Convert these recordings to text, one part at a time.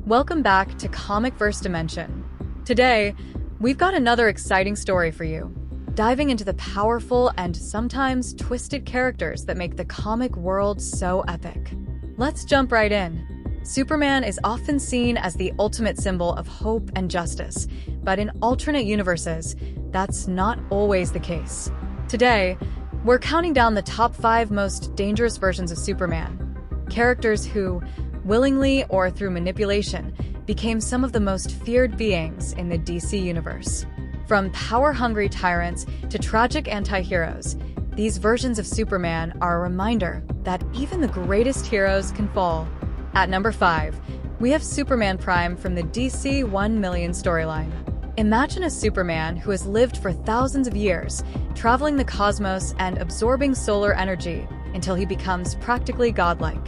Welcome back to Comic-Verse Dimension. Today, we've got another exciting story for you, diving into the powerful and sometimes twisted characters that make the comic world so epic. Let's jump right in. Superman is often seen as the ultimate symbol of hope and justice, but in alternate universes, that's not always the case. Today, we're counting down the top 5 most dangerous versions of Superman, characters who, willingly or through manipulation, became some of the most feared beings in the DC universe. From power-hungry tyrants to tragic anti-heroes, these versions of Superman are a reminder that even the greatest heroes can fall. At number 5, we have Superman Prime from the DC 1 Million storyline. Imagine a Superman who has lived for thousands of years, traveling the cosmos and absorbing solar energy until he becomes practically godlike.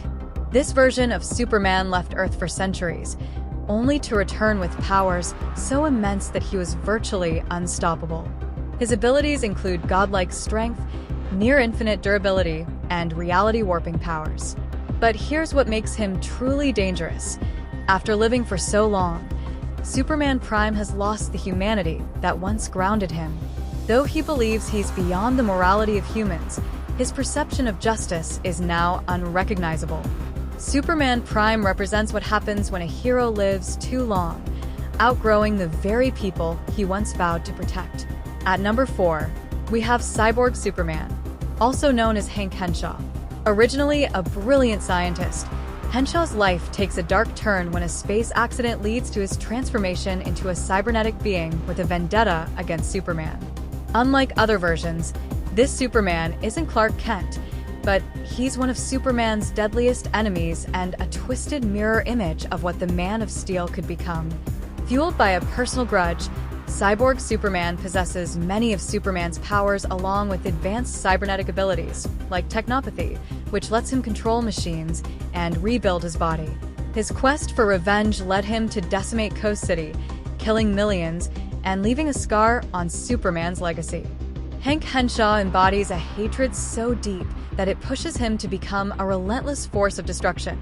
This version of Superman left Earth for centuries, only to return with powers so immense that he was virtually unstoppable. His abilities include godlike strength, near-infinite durability, and reality-warping powers. But here's what makes him truly dangerous. After living for so long, Superman Prime has lost the humanity that once grounded him. Though he believes he's beyond the morality of humans, his perception of justice is now unrecognizable. Superman Prime represents what happens when a hero lives too long, outgrowing the very people he once vowed to protect. At number 4, we have Cyborg Superman, also known as Hank Henshaw. Originally a brilliant scientist, Henshaw's life takes a dark turn when a space accident leads to his transformation into a cybernetic being with a vendetta against Superman. Unlike other versions, this Superman isn't Clark Kent, but he's one of Superman's deadliest enemies and a twisted mirror image of what the Man of Steel could become. Fueled by a personal grudge, Cyborg Superman possesses many of Superman's powers along with advanced cybernetic abilities, like technopathy, which lets him control machines and rebuild his body. His quest for revenge led him to decimate Coast City, killing millions and leaving a scar on Superman's legacy. Hank Henshaw embodies a hatred so deep that it pushes him to become a relentless force of destruction,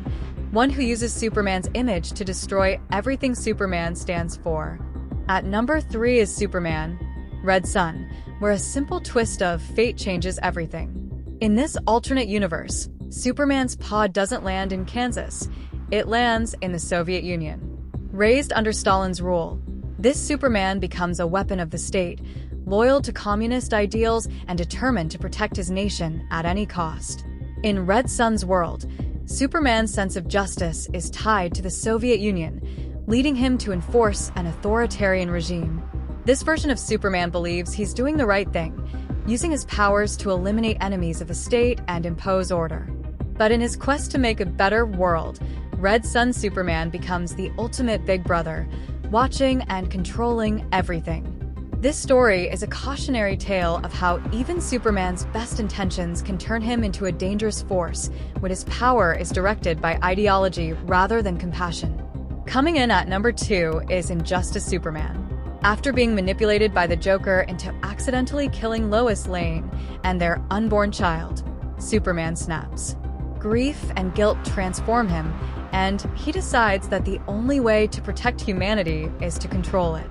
one who uses Superman's image to destroy everything Superman stands for. At number 3 is Superman, Red Sun, where a simple twist of fate changes everything. In this alternate universe, Superman's pod doesn't land in Kansas, it lands in the Soviet Union. Raised under Stalin's rule, this Superman becomes a weapon of the state, loyal to communist ideals and determined to protect his nation at any cost. In Red Sun's world, Superman's sense of justice is tied to the Soviet Union, leading him to enforce an authoritarian regime. This version of Superman believes he's doing the right thing, using his powers to eliminate enemies of the state and impose order. But in his quest to make a better world, Red Sun Superman becomes the ultimate big brother, watching and controlling everything. This story is a cautionary tale of how even Superman's best intentions can turn him into a dangerous force when his power is directed by ideology rather than compassion. Coming in at number 2 is Injustice Superman. After being manipulated by the Joker into accidentally killing Lois Lane and their unborn child, Superman snaps. Grief and guilt transform him, and he decides that the only way to protect humanity is to control it.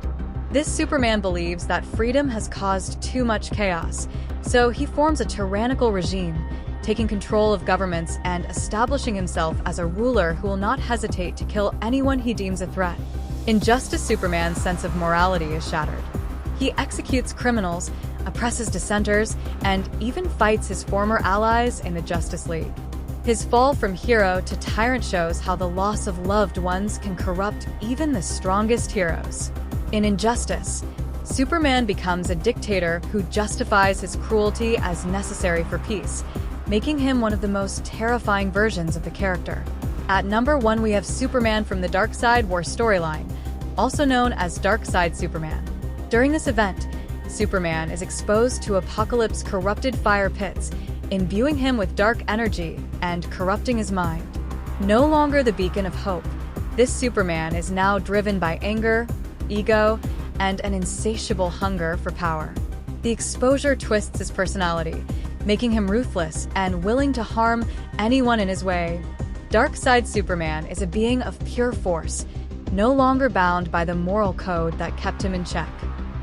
This Superman believes that freedom has caused too much chaos, so he forms a tyrannical regime, taking control of governments and establishing himself as a ruler who will not hesitate to kill anyone he deems a threat. Injustice Superman's sense of morality is shattered. He executes criminals, oppresses dissenters, and even fights his former allies in the Justice League. His fall from hero to tyrant shows how the loss of loved ones can corrupt even the strongest heroes. In Injustice, Superman becomes a dictator who justifies his cruelty as necessary for peace, making him one of the most terrifying versions of the character. At number 1 we have Superman from the Darkseid War storyline, also known as Darkseid Superman. During this event, Superman is exposed to Apocalypse's corrupted fire pits, imbuing him with dark energy and corrupting his mind. No longer the beacon of hope, this Superman is now driven by anger, ego, and an insatiable hunger for power. The exposure twists his personality, making him ruthless and willing to harm anyone in his way. Darkseid Superman is a being of pure force, no longer bound by the moral code that kept him in check.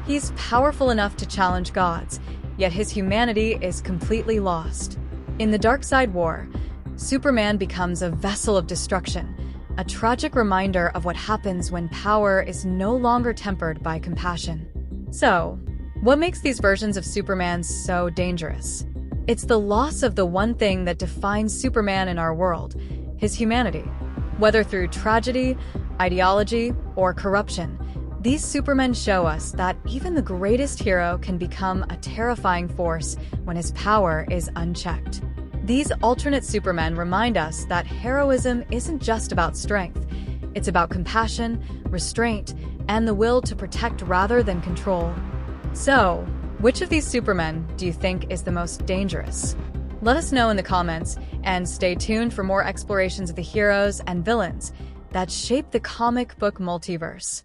He's powerful enough to challenge gods, yet his humanity is completely lost. In the Darkseid War, Superman becomes a vessel of destruction, a tragic reminder of what happens when power is no longer tempered by compassion. So, what makes these versions of Superman so dangerous? It's the loss of the one thing that defines Superman in our world, his humanity. Whether through tragedy, ideology, or corruption, these Supermen show us that even the greatest hero can become a terrifying force when his power is unchecked. These alternate Supermen remind us that heroism isn't just about strength. It's about compassion, restraint, and the will to protect rather than control. So, which of these Supermen do you think is the most dangerous? Let us know in the comments, and stay tuned for more explorations of the heroes and villains that shape the comic book multiverse.